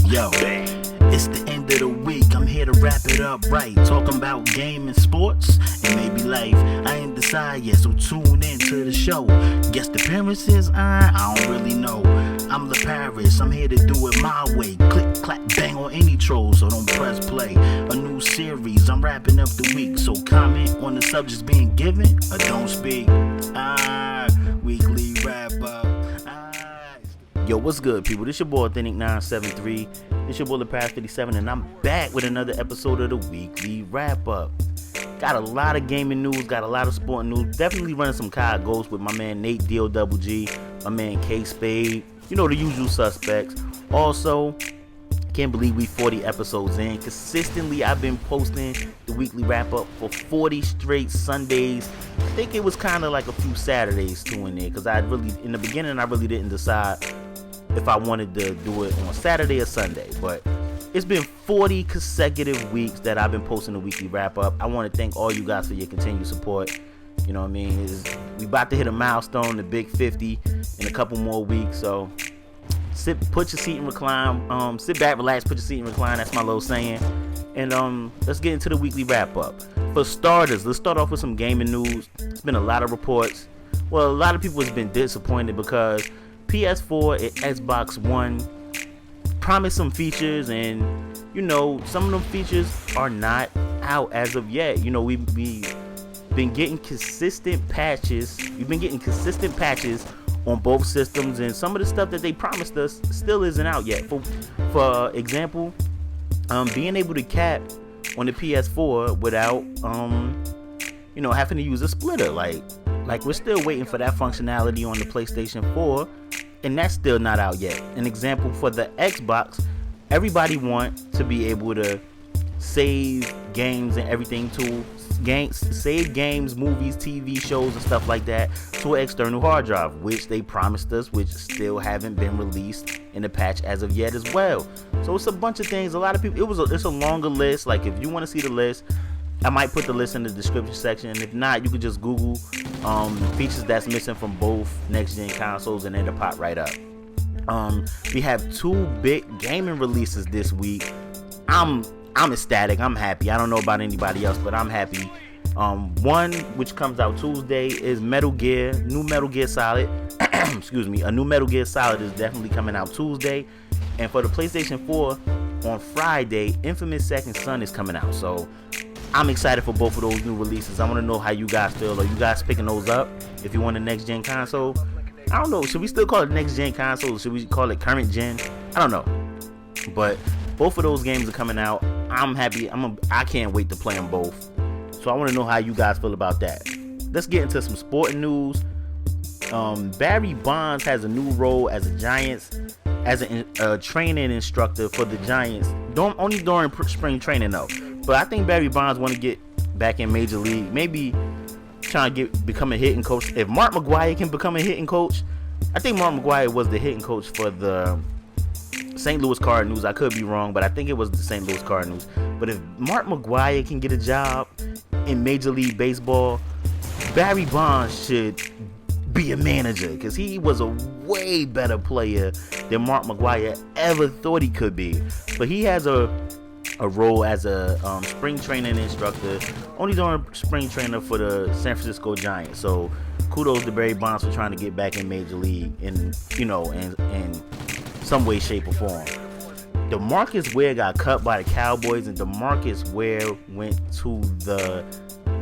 Yo, it's the end of the week, I'm here to wrap it up right. Talking about game and sports, and maybe life. I ain't decide yet, so tune in to the show. Guest appearances, I don't really know. I'm the Paris, I'm here to do it my way. Click, clap, bang on any troll, so don't press play. A new series, I'm wrapping up the week, so comment on the subjects being given, or don't speak. Weekly wrap up. Yo, what's good, people? This your boy Authentic 973. This your boy the Past 57, and I'm back with another episode of the weekly wrap up. Got a lot of gaming news, got a lot of sporting news. Definitely running some COD Ghosts with my man Nate D-O-double-G, my man K Spade. You know, the usual suspects. Also, can't believe we 40 episodes in. Consistently, I've been posting the weekly wrap up for 40 straight Sundays. I think it was kind of like a few Saturdays too in there, because in the beginning, I really didn't decide if I wanted to do it on Saturday or Sunday. But it's been 40 consecutive weeks that I've been posting the weekly wrap up. I want to thank all you guys for your continued support. You know what I mean? We about to hit a milestone, the big 50, in a couple more weeks. So put your seat and recline. Sit back, relax, put your seat and recline. That's my little saying. And let's get into the weekly wrap up. For starters, let's start off with some gaming news. It's been a lot of reports. Well, a lot of people have been disappointed because PS4 and Xbox One promised some features, and you know, some of them features are not out as of yet. You know, we've been getting consistent patches. We've been getting consistent patches on both systems, and some of the stuff that they promised us still isn't out yet. For example, being able to cap on the PS4 without you know, having to use a splitter. Like we're still waiting for that functionality on the PlayStation 4, and that's still not out yet. An example for the Xbox, everybody wants to be able to save games and everything save games, movies, TV shows, and stuff like that to an external hard drive, which they promised us, which still haven't been released in the patch as of yet as well. So it's a bunch of things. A lot of people, it's a longer list. Like, if you want to see the list, I might put the list in the description section, and if not, you could just Google features that's missing from both next-gen consoles, and it'll pop right up. We have two big gaming releases this week. I'm ecstatic. I'm happy. I don't know about anybody else, but I'm happy. One, which comes out Tuesday, is new Metal Gear Solid. Excuse me. A new Metal Gear Solid is definitely coming out Tuesday. And for the PlayStation 4, on Friday, Infamous Second Son is coming out. So I'm excited for both of those new releases. I want to know how you guys feel. Are you guys picking those up if you want a next gen console? I don't know. Should we still call it next gen console, or should we call it current gen? I don't know. But both of those games are coming out. I'm happy. I can't wait to play them both. So I want to know how you guys feel about that. Let's get into some sporting news. Barry Bonds has a new role as a training instructor for the Giants. Only during spring training though. But I think Barry Bonds want to get back in Major League. Maybe trying to become a hitting coach. If Mark McGwire can become a hitting coach, I think Mark McGwire was the hitting coach for the St. Louis Cardinals. I could be wrong, but I think it was the St. Louis Cardinals. But if Mark McGwire can get a job in Major League Baseball, Barry Bonds should be a manager, because he was a way better player than Mark McGwire ever thought he could be. But he has a role as a spring training instructor, only during spring training for the San Francisco Giants. So kudos to Barry Bonds for trying to get back in Major League in some way, shape, or form. DeMarcus Ware got cut by the Cowboys, and DeMarcus Ware went to the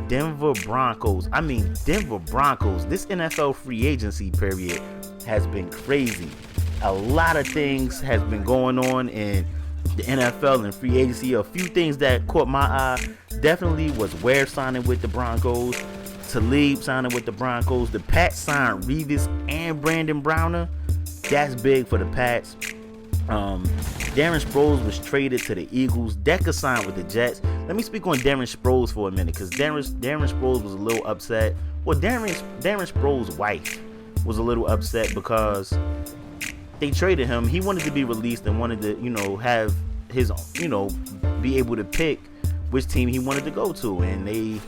Denver Broncos. Denver Broncos. This NFL free agency period has been crazy. A lot of things has been going on in the NFL and free agency. A few things that caught my eye definitely was Ware signing with the Broncos, Talib signing with the Broncos. The Pats signed Revis and Brandon Browner. That's big for the Pats. Darren Sproles was traded to the Eagles. Decker signed with the Jets. Let me speak on Darren Sproles for a minute, because Darren Sproles was a little upset. Well, Darren Sproles' wife was a little upset because they traded him. He wanted to be released and wanted to, have his, be able to pick which team he wanted to go to. And they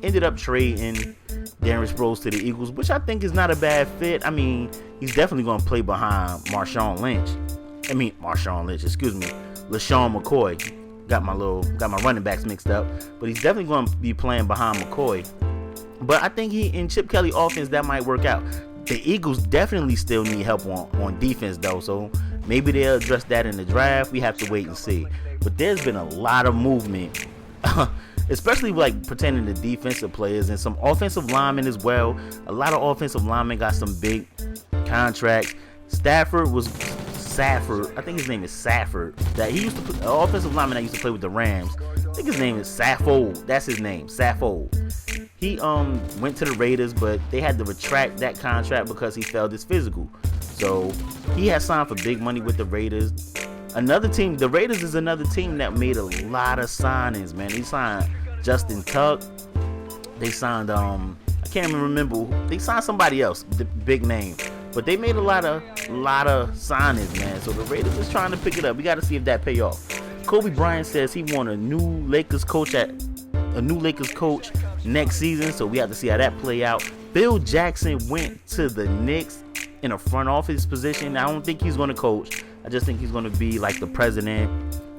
ended up trading Darren Sproles to the Eagles, which I think is not a bad fit. I mean, he's definitely going to play behind Marshawn Lynch. Marshawn Lynch, excuse me, LaShawn McCoy. Got my running backs mixed up, but he's definitely going to be playing behind McCoy. But I think in Chip Kelly offense that might work out. The Eagles definitely still need help on defense though, so maybe they'll address that in the draft. We have to wait and see. But there's been a lot of movement, especially like pertaining to defensive players and some offensive linemen as well. A lot of offensive linemen got some big contracts. Safford, I think his name is Safford. That he used to play, offensive lineman that used to play with the Rams. I think his name is Saffold. That's his name, Saffold. He went to the Raiders, but they had to retract that contract because he failed his physical. So he has signed for big money with the Raiders. Another team, the Raiders is another team that made a lot of signings, man. They signed Justin Tuck. They signed I can't even remember. They signed somebody else, the big name. But they made a lot of signings, man. So the Raiders is trying to pick it up. We got to see if that pay off. Kobe Bryant says he want a new Lakers coach next season. So we have to see how that play out. Bill Jackson went to the Knicks in a front office position. I don't think he's going to coach. I just think he's going to be like the president.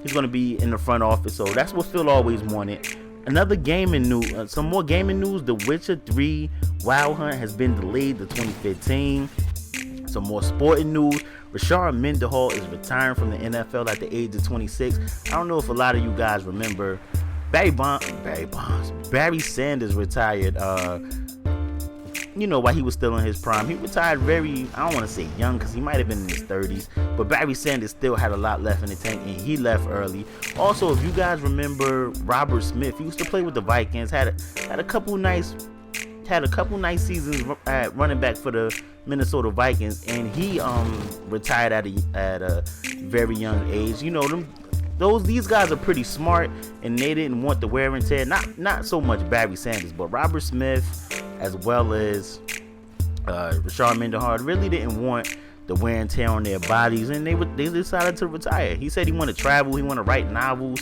He's going to be in the front office. So that's what Phil always wanted. Another gaming news, some more gaming news. The Witcher 3 Wild Hunt has been delayed to 2015. Some more sporting news. Rashard Mendenhall is retiring from the NFL at the age of 26. I don't know if a lot of you guys remember Barry Sanders retired while he was still in his prime. He retired very, I don't want to say young because he might have been in his 30s, but Barry Sanders still had a lot left in the tank and he left early. Also, if you guys remember Robert Smith, he used to play with the Vikings, had a couple nice seasons at running back for the Minnesota Vikings, and he retired at a very young age. These guys are pretty smart, and they didn't want the wear and tear. Not so much Barry Sanders, but Robert Smith as well as Rashard Mendenhall really didn't want the wear and tear on their bodies, and they decided to retire. He said he wanted to travel, he wanted to write novels.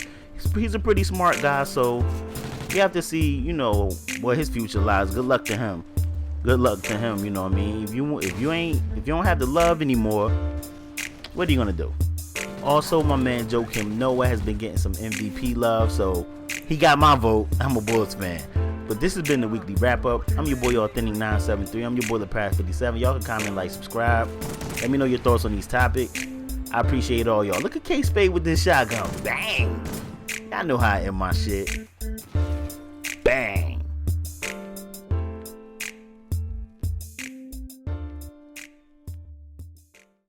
He's a pretty smart guy, so you have to see, where his future lies. Good luck to him. You know what I mean? If you don't have the love anymore, what are you gonna do? Also, my man Joakim Noah has been getting some MVP love, so he got my vote. I'm a Bulls fan. But this has been the weekly wrap up. I'm your boy Authentic973. I'm your boy LePass57. Y'all can comment, like, subscribe. Let me know your thoughts on these topics. I appreciate all y'all. Look at K-Spade with this shotgun. Bang! Y'all know how I end my shit.